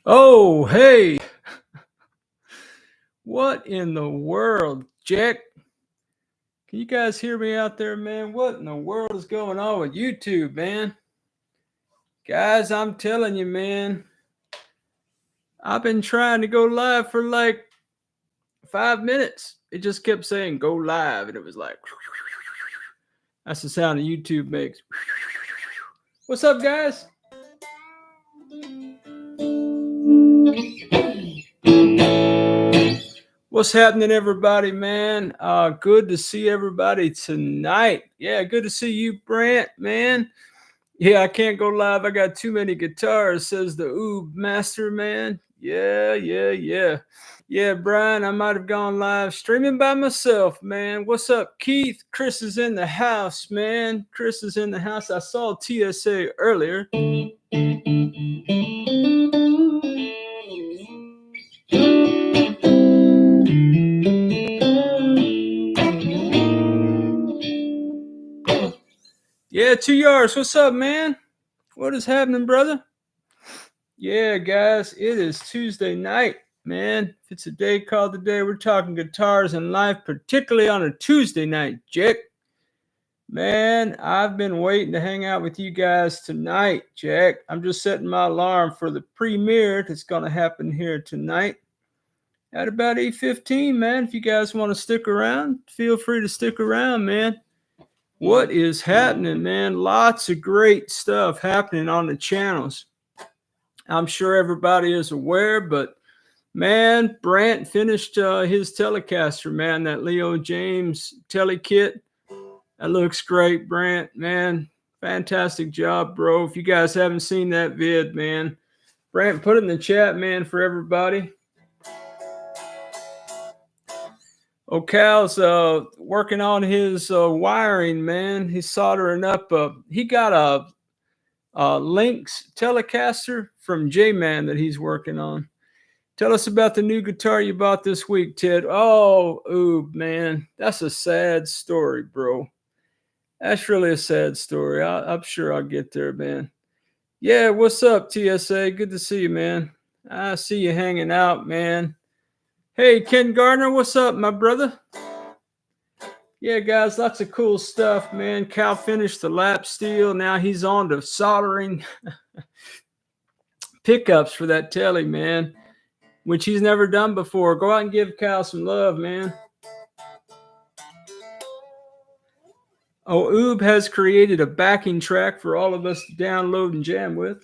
Oh, hey, what in the world, Jack? Can you guys hear me out there, man? What in the world is going on with YouTube, man? Guys, I'm telling you, man, I've been trying to go live for like 5 minutes. It just kept saying go live, and it was like, that's the sound that YouTube makes. What's up, guys? What's happening, everybody, man? Good to see everybody tonight. Yeah, good to see you, Brant, man. Yeah, I can't go live. I got too many guitars, says the Oob Master, man. Yeah. Yeah, Brian, I might have gone live streaming by myself, man. What's up, Keith? Chris is in the house, man. Chris is in the house. I saw TSA earlier. Yeah, 2 yards. What's up, man? What is happening, brother? Yeah, guys, it is Tuesday night, man. If it's a day called today, we're talking guitars and life, particularly on a Tuesday night, Jack. Man, I've been waiting to hang out with you guys tonight, Jack. I'm just setting my alarm for the premiere that's going to happen here tonight at about 8:15, man. If you guys want to stick around, feel free to stick around, man. What is happening, man? Lots of great stuff happening on the channels. I'm sure everybody is aware, but man, Brant finished his Telecaster, man, that Leo James Telekit. That looks great, Brant, man. Fantastic job, bro. If you guys haven't seen that vid, man, Brant, put it in the chat, man, for everybody. Ocal's working on his wiring, man. He's soldering up. He got a Lynx Telecaster from J-Man that he's working on. Tell us about the new guitar you bought this week, Ted. Oh, ooh, man. That's a sad story, bro. That's really a sad story. I'm sure I'll get there, man. Yeah, what's up, TSA? Good to see you, man. I see you hanging out, man. Hey, Ken Gardner, what's up, my brother? Yeah, guys, lots of cool stuff, man. Cal finished the lap steel. Now he's on to soldering pickups for that telly, man, which he's never done before. Go out and give Cal some love, man. Oh, Oob has created a backing track for all of us to download and jam with.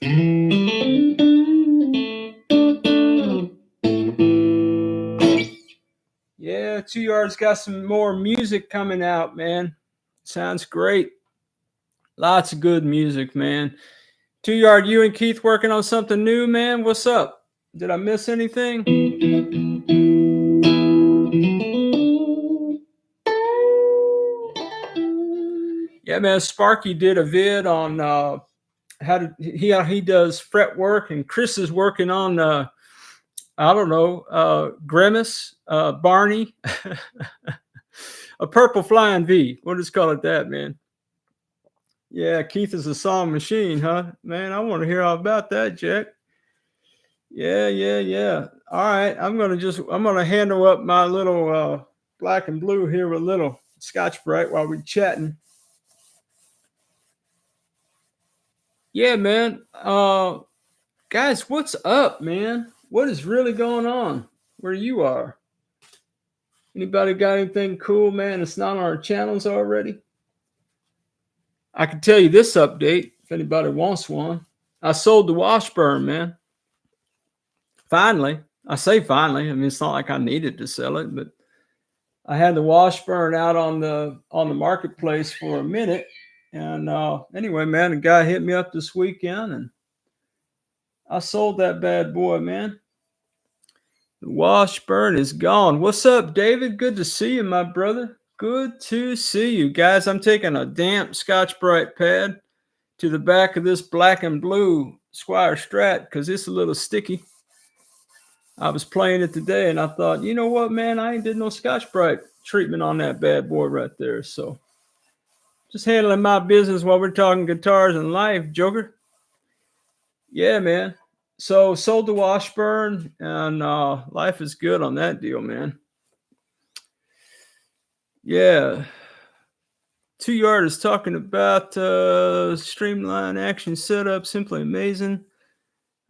Yeah, 2 yards got some more music coming out, man. Sounds great. Lots of good music, man. 2 yard, you and Keith working on something new, man. What's up? Did I miss anything? Yeah, man. Sparky did a vid on how to he does fret work, and Chris is working on I don't know, Grimace, Barney, a purple flying V. We'll just call it that, man. Yeah, Keith is a song machine, huh? Man, I want to hear all about that, Jack. Yeah. All right, I'm gonna handle up my little black and blue here with a little Scotch Brite while we're chatting. Yeah, man. Guys, what's up, man? What is really going on where you are? Anybody got anything cool, man? It's not on our channels already. I can tell you this update if anybody wants one. I sold the Washburn, man. Finally. I say finally. I mean, it's not like I needed to sell it, but I had the Washburn out on the marketplace for a minute. And anyway, man, a guy hit me up this weekend and I sold that bad boy, man. The Washburn is gone. What's up, David? Good to see you, my brother. Good to see you. Guys, I'm taking a damp Scotch Brite pad to the back of this black and blue Squire Strat because it's a little sticky. I was playing it today and I thought, you know what, man, I ain't did no Scotch Brite treatment on that bad boy right there. So just handling my business while we're talking guitars and life, Joker. Yeah, man. So sold to Washburn, and life is good on that deal, man. Yeah. 2 Yard is talking about streamline action setup, simply amazing.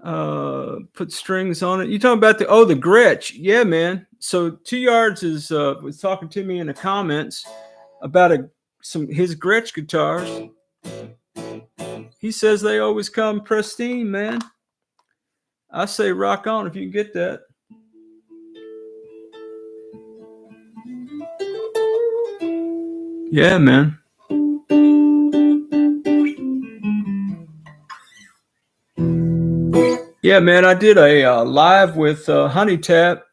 Put strings on it. You talking about the Gretsch? Yeah, man. So 2 Yards is was talking to me in the comments about some his Gretsch guitars. He says they always come pristine, man. I say rock on if you can get that. Yeah, man. Yeah, man. I did a live with Honey Tap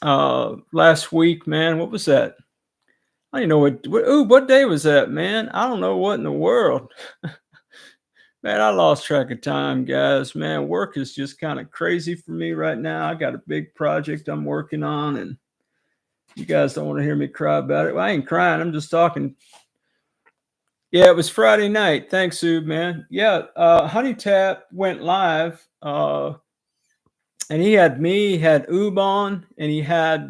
last week, man. What was that? I don't know what day was that, man? I don't know what in the world. Man, I lost track of time, guys. Man, work is just kind of crazy for me right now. I got a big project I'm working on, and you guys don't want to hear me cry about it. Well, I ain't crying. I'm just talking. Yeah, it was Friday night. Thanks, Sue, man. Yeah, Honey Tap went live, and he had me, he had Oob on, and he had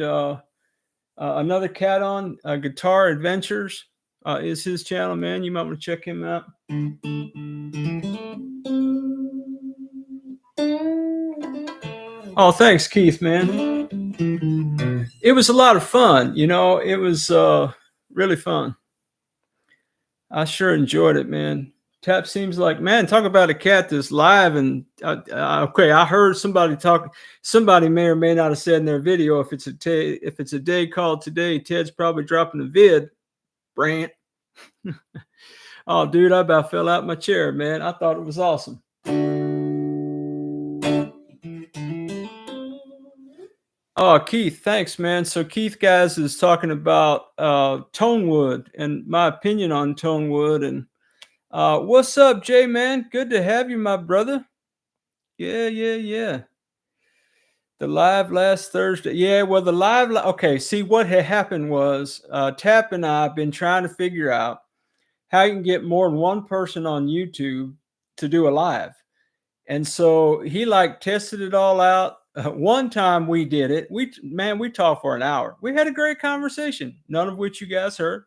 another cat on. Guitar Adventures is his channel, man. You might want to check him out. Oh, thanks, Keith, man. It was a lot of fun. It was really fun. I sure enjoyed it, man. Tap seems like, man, talk about a cat that's live. And okay, I heard somebody talk. Somebody may or may not have said in their video, if it's a day called today, Ted's probably dropping a vid. Brant. Oh, dude, I about fell out my chair, man. I thought it was awesome. Oh, Keith, thanks, man. So Keith, guys, is talking about Tonewood and my opinion on Tonewood. And what's up, Jay, man? Good to have you, my brother. Yeah. The live last Thursday. Yeah, well, okay, see, what had happened was Tap and I have been trying to figure out how you can get more than one person on YouTube to do a live. And so he tested it all out. One time we did it. We talked for an hour. We had a great conversation, none of which you guys heard.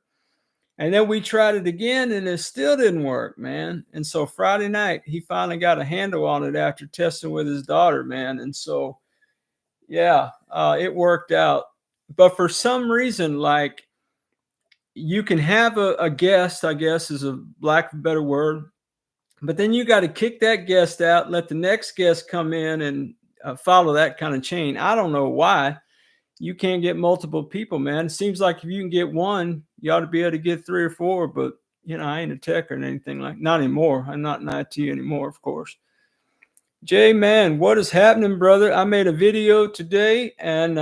And then we tried it again, and it still didn't work, man. And so Friday night, he finally got a handle on it after testing with his daughter, man. And so, yeah, it worked out. But for some reason, you can have a guest, I guess is a lack of a better word, but then you got to kick that guest out, let the next guest come in and follow that kind of chain. I don't know why you can't get multiple people, man. It seems like if you can get one, you ought to be able to get 3 or 4, but I ain't a tech or anything not anymore. I'm not in IT anymore, of course. Jay, man, what is happening, brother? I made a video today and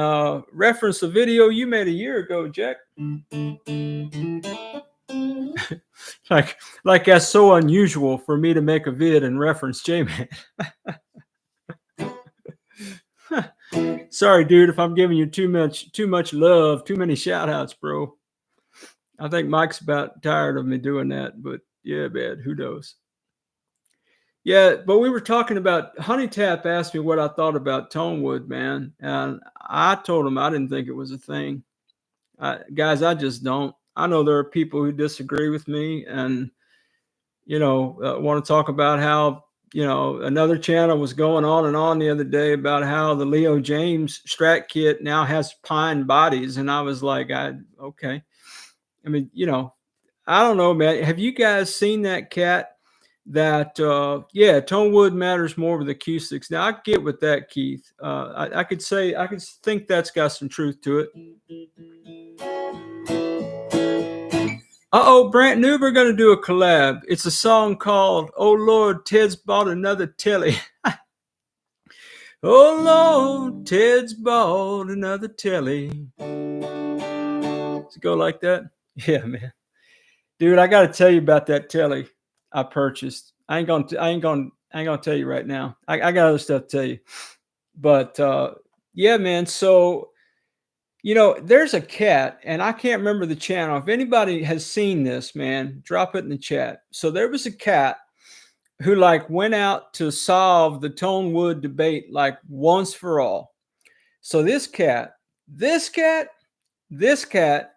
referenced a video you made a year ago, Jack. like that's so unusual for me to make a vid and reference J-Man. Sorry, dude, if I'm giving you too much love, too many shout outs, bro. I think Mike's about tired of me doing that, but yeah, man, who knows? Yeah, but we were talking about Honey Tap asked me what I thought about Tonewood, man. And I told him I didn't think it was a thing. Guys, I just don't. I know there are people who disagree with me and, want to talk about how, another channel was going on and on the other day about how the Leo James Strat kit now has pine bodies. And I was like, okay. I mean, I don't know, man. Have you guys seen that cat? That Tonewood matters more with acoustics. Now I get with that, Keith. I could think that's got some truth to it. Brant New, we're gonna do a collab. It's a song called "Oh Lord, Ted's bought another telly." Oh Lord, Ted's bought another telly. Does it go like that? Yeah, man. Dude, I got to tell you about that telly I purchased. I ain't gonna tell you right now. I got other stuff to tell you, but yeah, man. So there's a cat, and I can't remember the channel. If anybody has seen this, man, drop it in the chat. So there was a cat who like went out to solve the tone wood debate like once for all. So this cat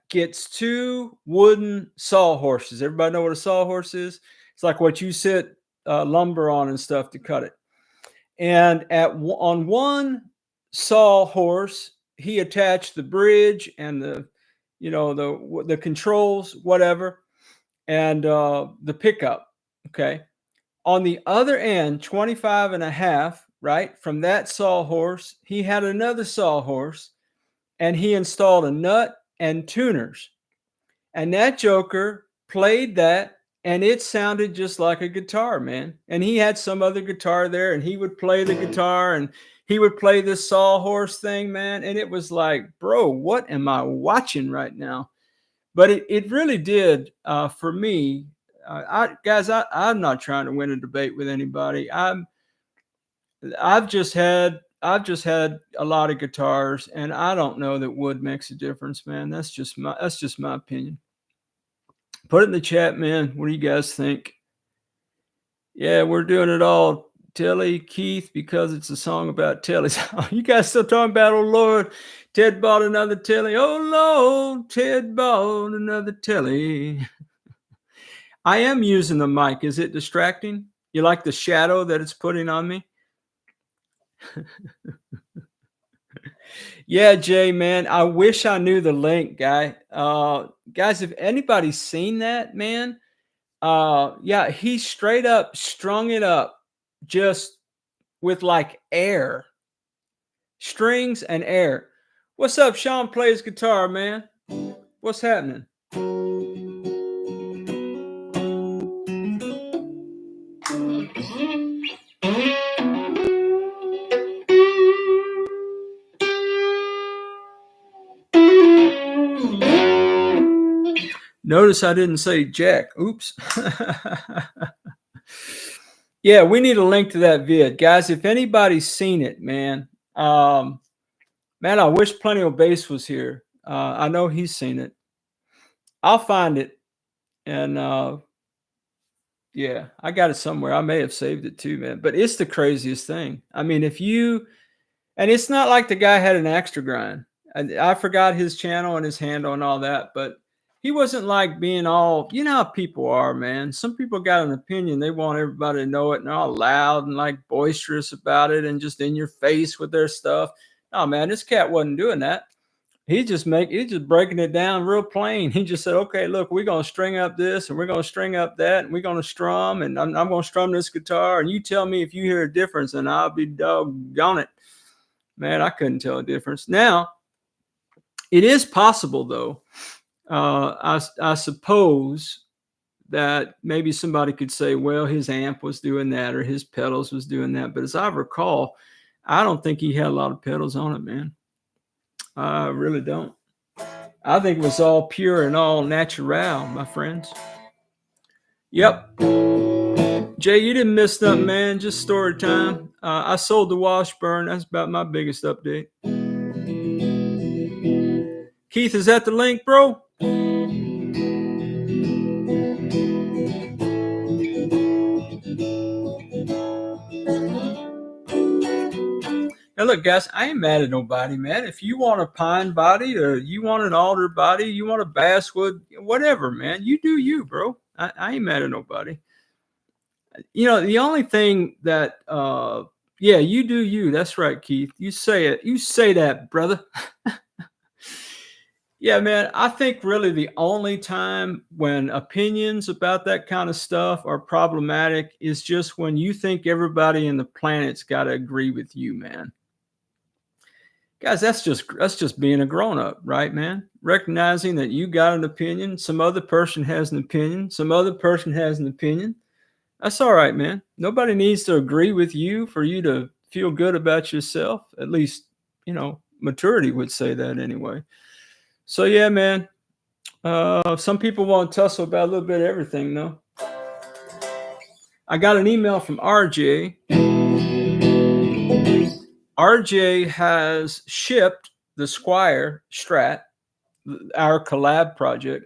gets 2 wooden sawhorses. Everybody know what a sawhorse is? It's like what you sit lumber on and stuff to cut it. And on one sawhorse, he attached the bridge and the controls, whatever, and the pickup. Okay. On the other end, 25 and a half, right, from that sawhorse, he had another sawhorse, and he installed a nut and tuners. And that joker played that, and it sounded just like a guitar, man. And he had some other guitar there, and he would play the guitar, and he would play this sawhorse thing, man. And it was like, bro, what am I watching right now? But it really did, for me. I'm not trying to win a debate with anybody. I've just had a lot of guitars, and I don't know that wood makes a difference, man. That's just my opinion. Put it in the chat, man. What do you guys think? Yeah, we're doing it all, Tilly, Keith, because it's a song about Tillys. You guys still talking about, oh Lord, Ted bought another Tilly. Oh Lord, Ted bought another Tilly. I am using the mic. Is it distracting? You like the shadow that it's putting on me? Yeah, Jay, man. I wish I knew the link, guy. Guys, if anybody's seen that, man, yeah, he straight up strung it up just with like air, strings and air. What's up? Sean plays guitar, man. What's happening? Notice I didn't say Jack. Oops. Yeah, we need a link to that vid. Guys, if anybody's seen it, man, man, I wish Plenty of Bass was here. I know he's seen it. I'll find it. And yeah, I got it somewhere. I may have saved it too, man. But it's the craziest thing. I mean, and it's not like the guy had an extra grind. I forgot his channel and his handle and all that, but he wasn't like being all, you know how people are, man. Some people got an opinion. They want everybody to know it, and they're all loud and like boisterous about it and just in your face with their stuff. Oh man, this cat wasn't doing that. He's just breaking it down real plain. He just said, okay, look, we're going to string up this and we're going to string up that and we're going to strum, and I'm going to strum this guitar, and you tell me if you hear a difference, and I'll be doggone it. Man, I couldn't tell a difference. Now, it is possible, though. I suppose that maybe somebody could say, well, his amp was doing that or his pedals was doing that. But as I recall, I don't think he had a lot of pedals on it, man. I really don't. I think it was all pure and all natural, my friends. Yep. Jay, you didn't miss nothing, man. Just story time. I sold the Washburn. That's about my biggest update. Keith, is that the link, bro? Now, look, guys, I ain't mad at nobody, man. If you want a pine body or you want an alder body, you want a basswood, whatever, man, you do you, bro. I ain't mad at nobody. You know, the only thing that, yeah, you do you. That's right, Keith. You say it. You say that, brother. Yeah, man, I think really the only time when opinions about that kind of stuff are problematic is just when you think everybody in the planet's got to agree with you, man. Guys, that's just being a grown-up, right, man? Recognizing that you got an opinion, some other person has an opinion, some other person has an opinion. That's all right, man. Nobody needs to agree with you for you to feel good about yourself. At least, you know, maturity would say that anyway. So yeah, man. Some people want to tussle about a little bit of everything, though. I got an email from RJ. RJ has shipped the Squire Strat, our collab project.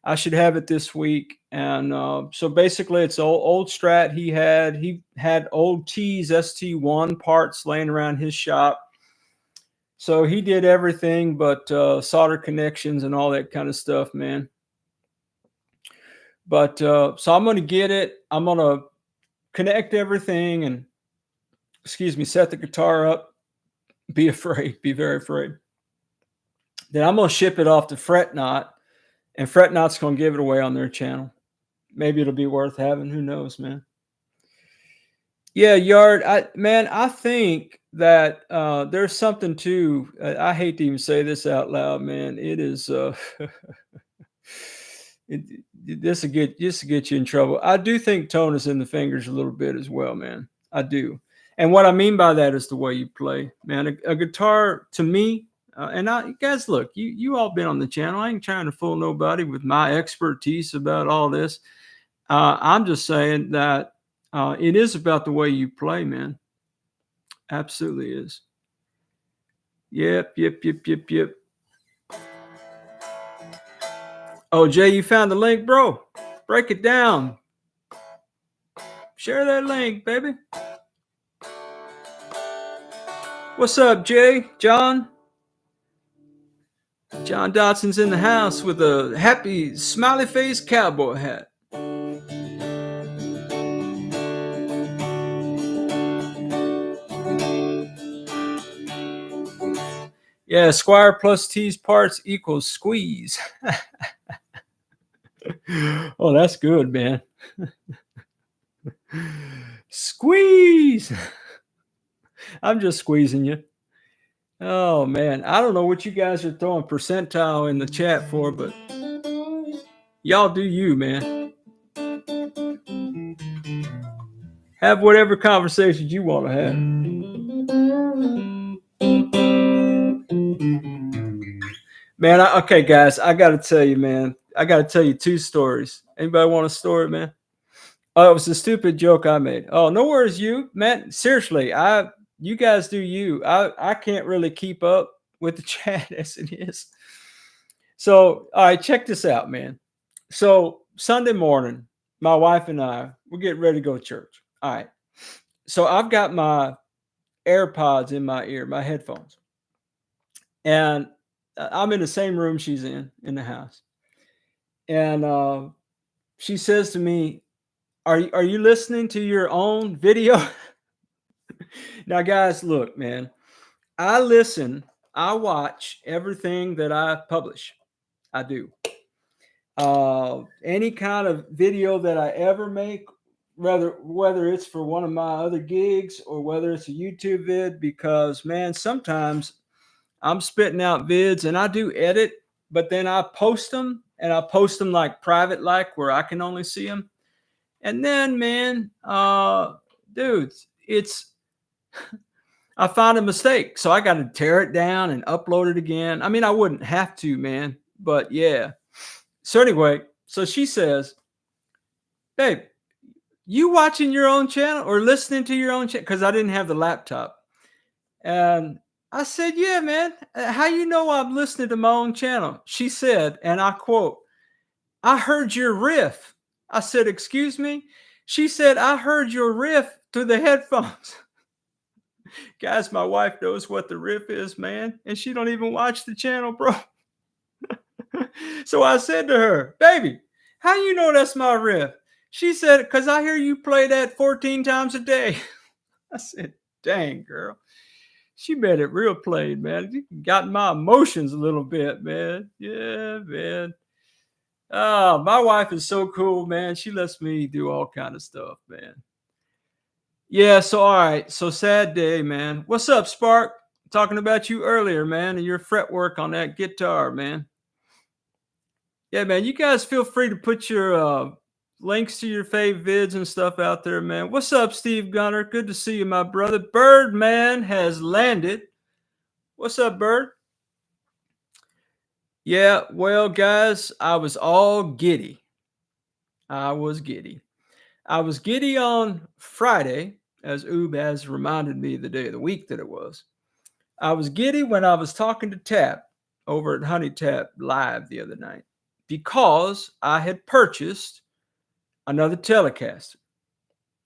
I should have it this week. And so basically, it's old Strat he had. He had old T's ST1 parts laying around his shop. So he did everything but solder connections and all that kind of stuff, man. But so I'm going to get it. I'm going to connect everything and, excuse me, set the guitar up. Be afraid. Be very afraid. Then I'm going to ship it off to Fretnot, and Fretnot's going to give it away on their channel. Maybe it'll be worth having. Who knows, man? Yeah, Yard. I think that there's something to. I hate to even say this out loud, man. It is. This will get you in trouble. I do think tone is in the fingers a little bit as well, man. I do. And what I mean by that is the way you play, man. A guitar to me, and guys, look, you all been on the channel. I ain't trying to fool nobody with my expertise about all this. I'm just saying that it is about the way you play, man. Absolutely is. Yep. Oh, Jay, you found the link, bro. Break it down. Share that link, baby. What's up, Jay? John? John Dotson's in the house with a happy, smiley face cowboy hat. Yeah, Squire plus T's parts equals squeeze. Oh, that's good, man. Squeeze. I'm just squeezing you. Oh, man. I don't know what you guys are throwing percentile in the chat for, but y'all do you, man. Have whatever conversations you want to have. Man, okay, guys, I got to tell you, man. I got to tell you 2 stories. Anybody want a story, man? Oh, it was a stupid joke I made. Oh, no worries, you, man. Seriously, you guys do you. I can't really keep up with the chat as it is. So, all right, check this out, man. So Sunday morning, my wife and we're getting ready to go to church. All right. So I've got my AirPods in my ear, my headphones, and I'm in the same room she's in the house. And she says to me, are you listening to your own video? Now, guys, look, man, I watch everything that I publish. I do. Any kind of video that I ever make, whether it's for one of my other gigs or whether it's a YouTube vid, because, man, sometimes I'm spitting out vids and I do edit, but then I post them, and I post them like private, like where I can only see them. And then, man, dudes, I found a mistake. So I got to tear it down and upload it again. I mean, I wouldn't have to, man, but yeah. So anyway, so she says, babe, you watching your own channel or listening to your own channel? Because I didn't have the laptop. And I said, yeah, man. How you know I'm listening to my own channel? She said, and I quote, I heard your riff. I said, excuse me? She said, I heard your riff through the headphones. Guys, my wife knows what the riff is, man. And she don't even watch the channel, bro. So I said to her, baby, how you know that's my riff? She said, because I hear you play that 14 times a day. I said, dang, girl. She made it real plain, man. You got my emotions a little bit, man. Yeah, man. Oh, my wife is so cool, man. She lets me do all kind of stuff, man. Yeah, so all right. So sad day, man. What's up, Spark? Talking about you earlier, man, and your fretwork on that guitar, man. Yeah, man, you guys feel free to put your links to your fave vids and stuff out there, man. What's up, Steve Gunner? Good to see you, my brother. Birdman has landed. What's up, Bird? Yeah, well, guys, I was all giddy. I was giddy on Friday, as Oob has reminded me the day of the week that it was. I was giddy when I was talking to Tap over at Honey Tap Live the other night. because I had purchased another Telecaster.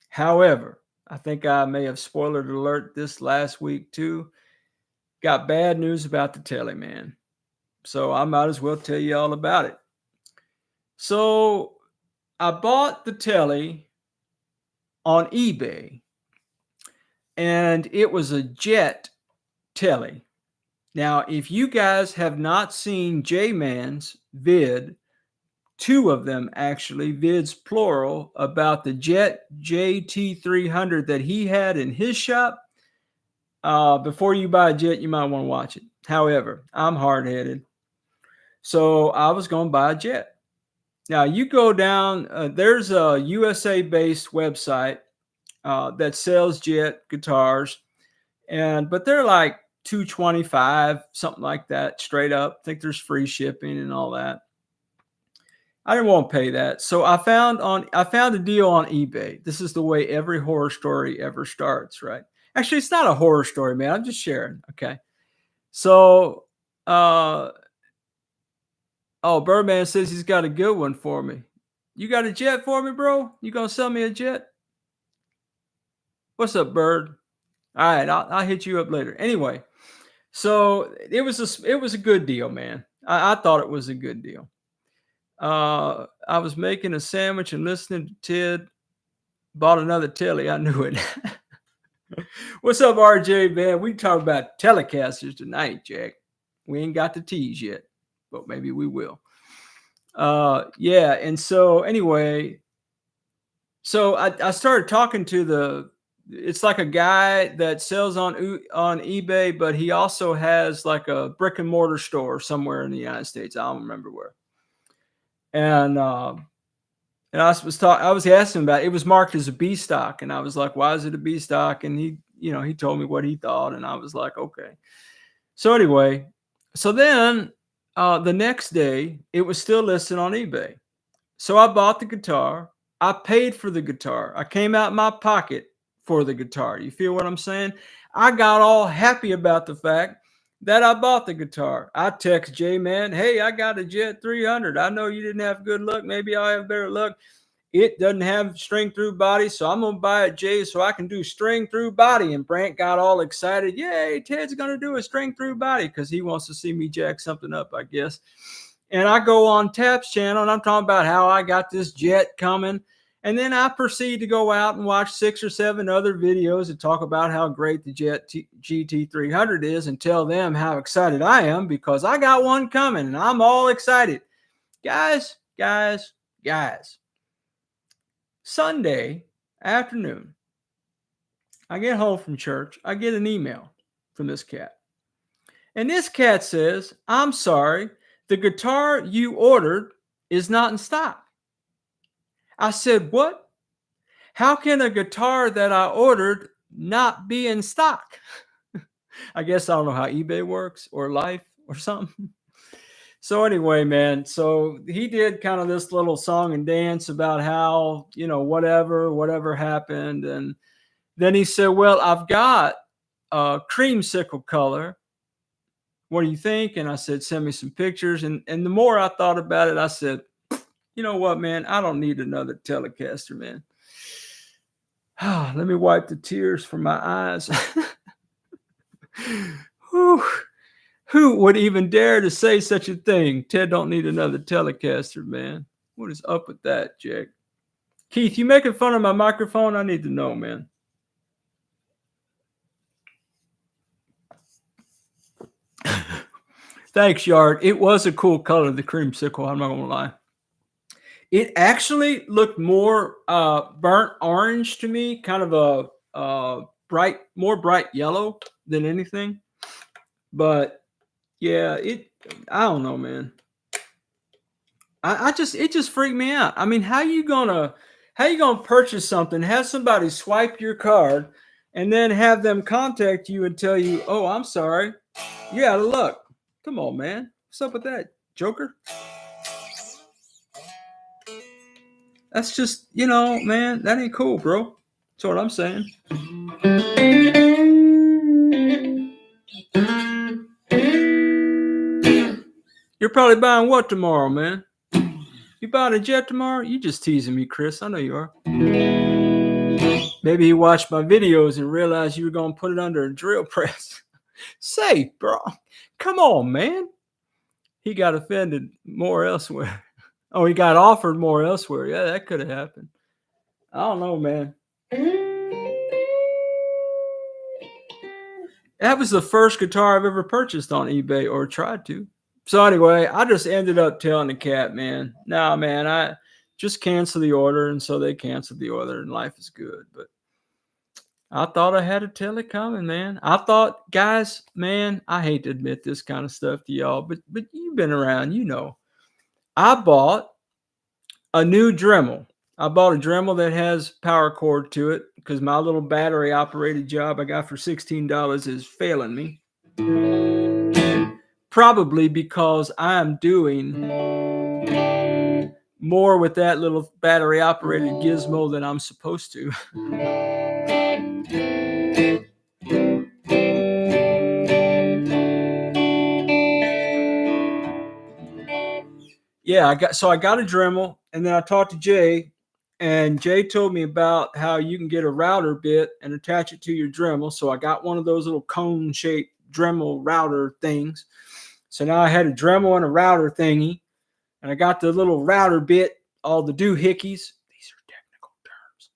However, I think I may have spoiler alert this last week too. Got bad news about the Tele, man. So I might as well tell you all about it. So I bought the Tele on eBay, and it was a Jet Tele. Now, if you guys have not seen J-Man's vid, two of them actually, vids plural, about the Jet JT300 that he had in his shop, before you buy a Jet, you might want to watch it. However, I'm hard-headed, so I was going to buy a Jet. Now, you go down, there's a USA-based website that sells Jet guitars, but they're like $225, something like that, straight up. I think there's free shipping and all that. I didn't want to pay that, so I found a deal on eBay. This is the way every horror story ever starts, right? Actually, it's not a horror story, man. I'm just sharing. Okay, so Birdman says he's got a good one for me. You got a Jet for me, bro? You gonna sell me a Jet? What's up, Bird? All right, I'll hit you up later. Anyway, so it was a good deal, man. I thought it was a good deal. I was making a sandwich and listening to Ted. Bought another Tele. I knew it. What's up, RJ, man? We talk about Telecasters tonight, Jack. We ain't got the T's yet, but maybe we will. Yeah, and so anyway, so I started talking to it's like a guy that sells on eBay, but he also has like a brick and mortar store somewhere in the United States. I don't remember where. And I was asking about it. It was marked as a B stock, and I was like, "Why is it a B stock?" And he told me what he thought, and I was like, "Okay." So anyway, so then the next day it was still listed on eBay. So I bought the guitar. I paid for the guitar. I came out my pocket for the guitar. You feel what I'm saying? I got all happy about the fact that I bought the guitar. I text J-Man, "Hey, I got a Jet 300. I know you didn't have good luck. Maybe I'll have better luck. It doesn't have string through body, so I'm going to buy it, Jay, so I can do string through body." And Brant got all excited. "Yay, Ted's going to do a string through body," because he wants to see me jack something up, I guess. And I go on Tap's channel, and I'm talking about how I got this Jet coming. And then I proceed to go out and watch 6 or 7 other videos that talk about how great the Jet GT300 is and tell them how excited I am because I got one coming and I'm all excited. Guys. Sunday afternoon, I get home from church. I get an email from this cat. And this cat says, "I'm sorry, the guitar you ordered is not in stock." I said, "What? How can a guitar that I ordered not be in stock?" I guess I don't know how eBay works or life or something. So anyway, man, so he did kind of this little song and dance about how, whatever happened. And then he said, "Well, I've got a creamsicle color. What do you think?" And I said, "Send me some pictures." And the more I thought about it, I said, "You know what, man? I don't need another Telecaster, man." Let me wipe the tears from my eyes. Who would even dare to say such a thing? Ted don't need another Telecaster, man. What is up with that, Jack? Keith, you making fun of my microphone? I need to know, man. Thanks, Yard. It was a cool color, the creamsicle. I'm not going to lie. It actually looked more burnt orange to me, kind of a more bright yellow than anything. But yeah, I don't know, man. It just freaked me out. I mean, how you gonna purchase something, have somebody swipe your card, and then have them contact you and tell you, "Oh, I'm sorry, you're out of luck." Come on, man. What's up with that, Joker? That's just, man, that ain't cool, bro. That's what I'm saying. You're probably buying what tomorrow, man? You buying a jet tomorrow? You just teasing me, Chris. I know you are. Maybe he watched my videos and realized you were going to put it under a drill press. Say, bro, come on, man. He got offended more elsewhere. Oh, he got offered more elsewhere. Yeah, that could have happened. I don't know, man. That was the first guitar I've ever purchased on eBay or tried to. So anyway, I just ended up telling the cat, man, nah, man, I just cancel the order. And so they canceled the order and life is good. But I thought I had to tell it coming, man. I thought, guys, man, I hate to admit this kind of stuff to y'all, but you've been around, you know. I bought a new Dremel. I bought a Dremel that has power cord to it because my little battery operated job I got for $16 is failing me. Probably because I'm doing more with that little battery operated gizmo than I'm supposed to. Yeah, I got a Dremel, and then I talked to Jay, and Jay told me about how you can get a router bit and attach it to your Dremel. So I got one of those little cone-shaped Dremel router things. So now I had a Dremel and a router thingy, and I got the little router bit, all the doohickeys. These are technical terms.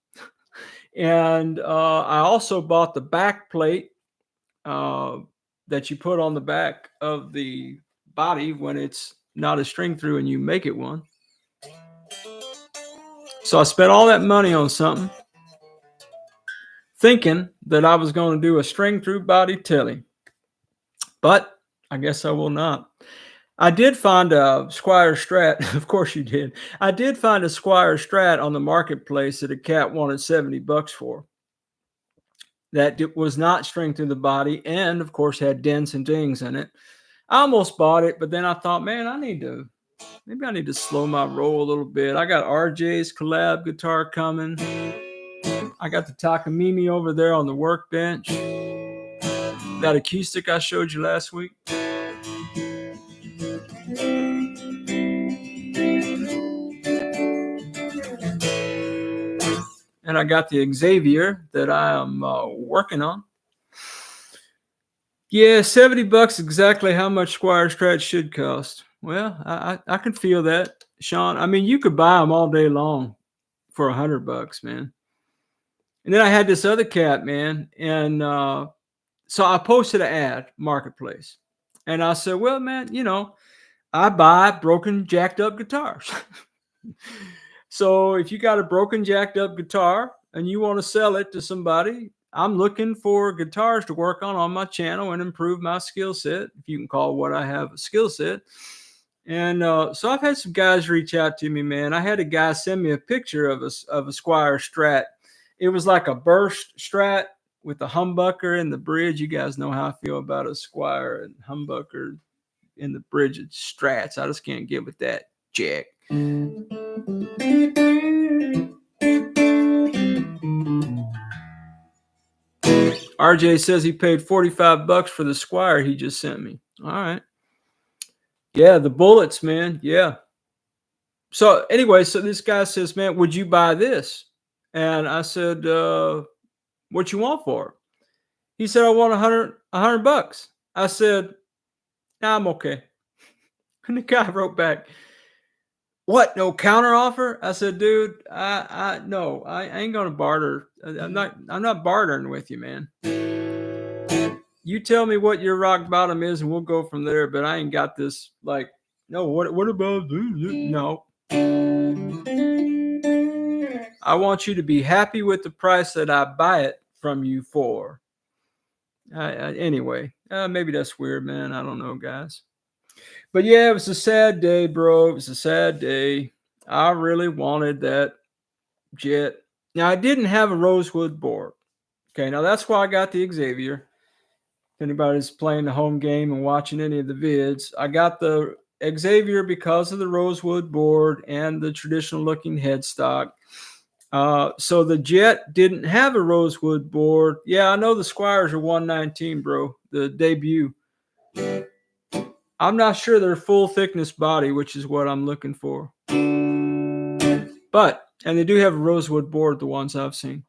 And I also bought the back plate that you put on the back of the body when it's not a string through and you make it one. So I spent all that money on something thinking that I was going to do a string through body telly, but I guess I will not. I did find a Squire Strat. Of course you did. I did find a Squire Strat on the marketplace that a cat wanted $70 for. That was not string through the body and of course had dents and dings in it. I almost bought it, but then I thought, man, maybe I need to slow my roll a little bit. I got RJ's collab guitar coming. I got the Takamine over there on the workbench. That acoustic I showed you last week. And I got the Xavier that I am working on. Yeah, $70 exactly how much Squire Strat should cost. Well, I can feel that, Sean. I mean, you could buy them all day long for $100, man. And then I had this other cat, man, and so I posted an ad, Marketplace, and I said, well, man, you know, I buy broken, jacked up guitars. So if you got a broken, jacked up guitar and you want to sell it to somebody, I'm looking for guitars to work on my channel and improve my skill set, if you can call what I have a skill set. And so I've had some guys reach out to me, man. I had a guy send me a picture of a Squire Strat. It was like a burst Strat with the humbucker in the bridge. You guys know how I feel about a Squire and humbucker in the bridge of Strats. I just can't get with that jack. RJ says he paid $45 for the Squire he just sent me. All right. Yeah, the bullets, man. Yeah. So anyway, so this guy says, man, would you buy this? And I said, what you want for it? He said, I want $100. I said, nah, I'm okay. And the guy wrote back, what? No counter offer? I said, dude, no, I ain't gonna barter. I'm not bartering with you, man. You tell me what your rock bottom is, and we'll go from there. But I ain't got this. Like, no. What about no? I want you to be happy with the price that I buy it from you for. Anyway, maybe that's weird, man. I don't know, guys. But yeah, it was a sad day, bro. It was a sad day. I really wanted that jet. Now, I didn't have a rosewood board. Okay, now that's why I got the Xavier. If anybody's playing the home game and watching any of the vids, I got the Xavier because of the rosewood board and the traditional looking headstock. So the jet didn't have a rosewood board. Yeah, I know the Squires are 119, bro. The debut. I'm not sure they're full thickness body, which is what I'm looking for. And they do have a rosewood board, the ones I've seen.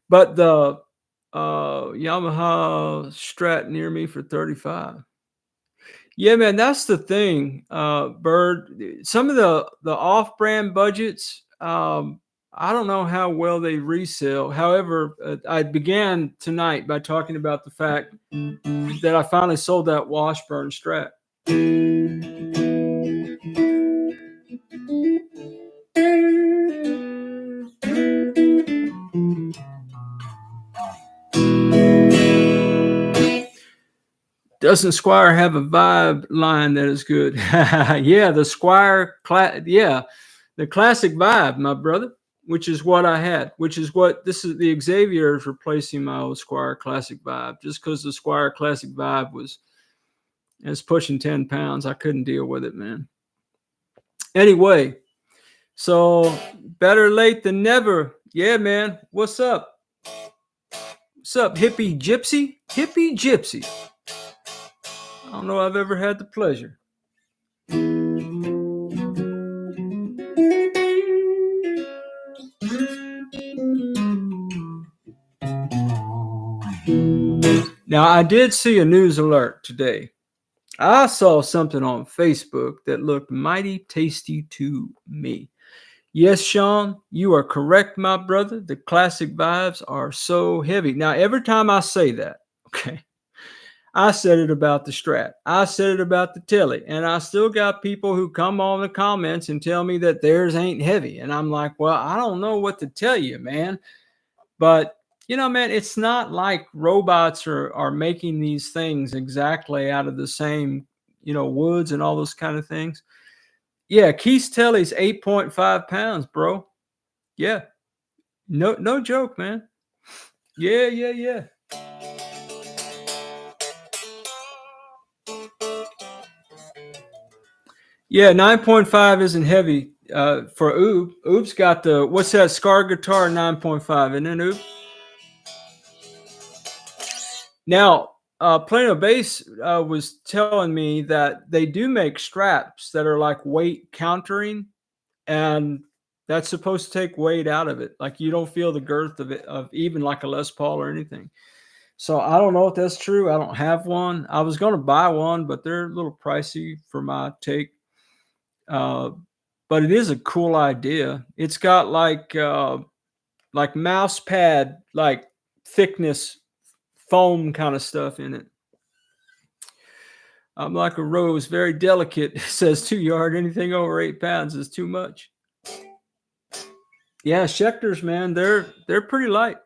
But the Yamaha Strat near me for 35. Yeah, man, that's the thing, Bird. Some of the off-brand budgets, I don't know how well they resell. However, I began tonight by talking about the fact that I finally sold that Washburn Strat. Doesn't Squire have a vibe line that is good? Yeah, the Squire, the classic vibe, my brother, which is what I had, which is what this is. The Xavier is replacing my old Squire classic vibe, just because the Squire classic vibe was pushing 10 pounds. I couldn't deal with it, man. Anyway, so better late than never. Yeah, man. What's up? What's up, hippie gypsy? Hippie gypsy. I don't know I've ever had the pleasure. Now, I did see a news alert today. I saw something on Facebook that looked mighty tasty to me. Yes, Sean, you are correct, my brother. The classic vibes are so heavy. Now, every time I say that, okay, I said it about the Strat. I said it about the Telly. And I still got people who come on the comments and tell me that theirs ain't heavy. And I'm like, well, I don't know what to tell you, man. But, man, it's not like robots are making these things exactly out of the same, woods and all those kind of things. Yeah, Keith's Telly's 8.5 pounds, bro. Yeah. No joke, man. Yeah. Yeah, 9.5 isn't heavy for Oob. Oob's got what's that Scar guitar 9.5, isn't it, Oob? Now, Plano Bass was telling me that they do make straps that are like weight countering, and that's supposed to take weight out of it. Like you don't feel the girth of it, of even like a Les Paul or anything. So I don't know if that's true. I don't have one. I was going to buy one, but they're a little pricey for my take. But it is a cool idea. It's got like mouse pad, like thickness foam kind of stuff in it. I'm like a rose, very delicate. It says 2 yard. Anything over 8 pounds is too much. Yeah, Schecter's, man, they're pretty light.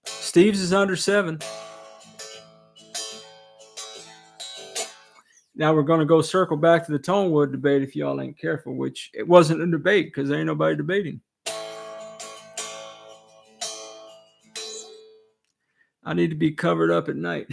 Steve's is under 7. Now we're going to go circle back to the Tonewood debate if y'all ain't careful, which it wasn't a debate because there ain't nobody debating. I need to be covered up at night.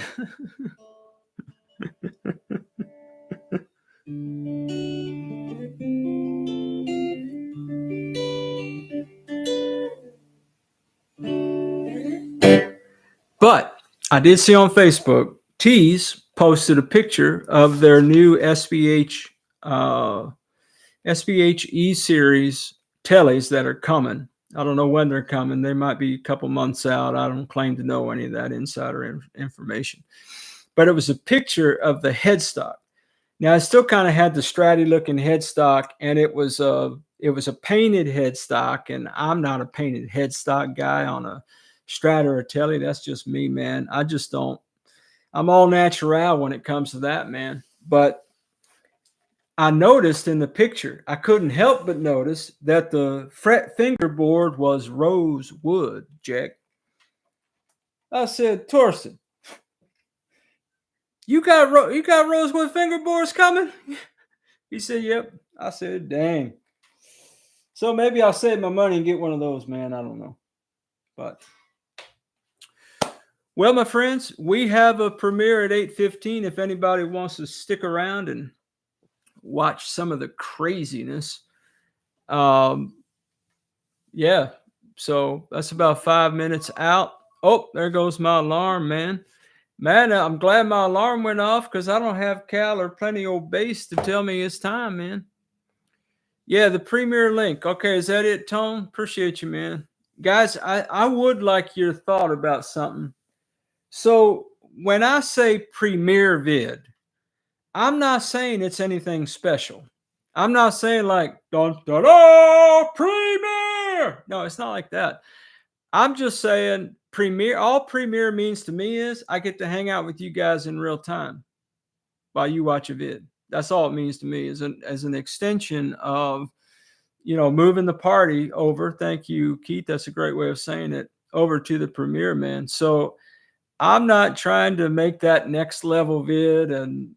But I did see on Facebook, Tees posted a picture of their new SBH E series tellies that are coming. I don't know when they're coming. They might be a couple months out. I don't claim to know any of that insider information. But it was a picture of the headstock. Now, I still kind of had the Stratty looking headstock, and it was a painted headstock, and I'm not a painted headstock guy on a Strat or a Telly. That's just me, man. I just don't. I'm all natural when it comes to that, man. But I noticed in the picture, I couldn't help but notice that the fret fingerboard was rosewood, Jack. I said, Torsten, you got rosewood fingerboards coming? He said, yep. I said, dang. So maybe I'll save my money and get one of those, man. I don't know. But well, my friends, we have a premiere at 8:15 if anybody wants to stick around and watch some of the craziness. Yeah. So that's about 5 minutes out. Oh, there goes my alarm, man. Man, I'm glad my alarm went off because I don't have Cal or plenty old bass to tell me it's time, man. Yeah, the Premiere link. Okay, is that it, Tone? Appreciate you, man. Guys, I would like your thought about something. So when I say Premiere Vid, I'm not saying it's anything special. I'm not saying like dun dun dun Premiere. No, it's not like that. I'm just saying Premiere. All Premiere means to me is I get to hang out with you guys in real time while you watch a vid. That's all it means to me, as an extension of, moving the party over. Thank you, Keith. That's a great way of saying it. Over to the Premiere, man. So I'm not trying to make that next level vid and,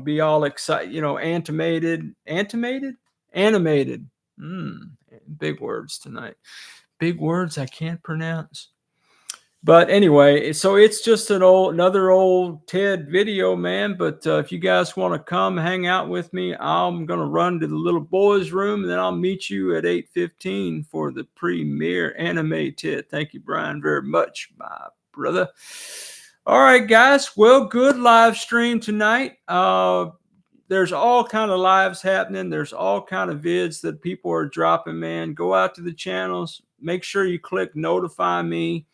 be all excited, animated. Big words tonight. Big words I can't pronounce. But anyway, so it's just another old Ted video, man. But if you guys want to come hang out with me, I'm gonna run to the little boys' room, and then I'll meet you at 8:15 for the Premiere Anime Ted. Thank you, Brian, very much, my brother. All right, guys. Well, good live stream tonight. There's all kind of lives happening. There's all kind of vids that people are dropping, man. Go out to the channels. Make sure you click notify me.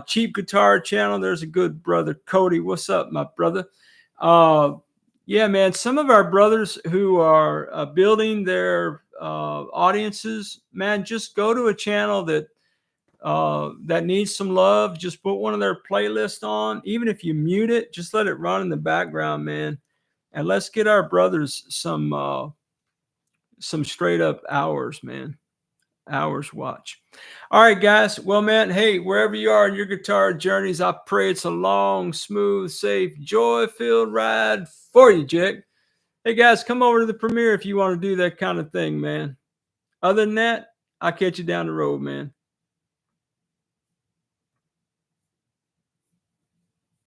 Cheap Guitar channel. There's a good brother, Cody. What's up, my brother? Yeah, man. Some of our brothers who are building their audiences, man, just go to a channel that needs some love. Just put one of their playlists on. Even if you mute it, just let it run in the background, man. And let's get our brothers some straight up hours, man. Hours watch. All right, guys. Well, man, hey, wherever you are in your guitar journeys, I pray it's a long, smooth, safe, joy-filled ride for you, Jake. Hey, guys, come over to the Premiere if you want to do that kind of thing, man. Other than that, I'll catch you down the road, man.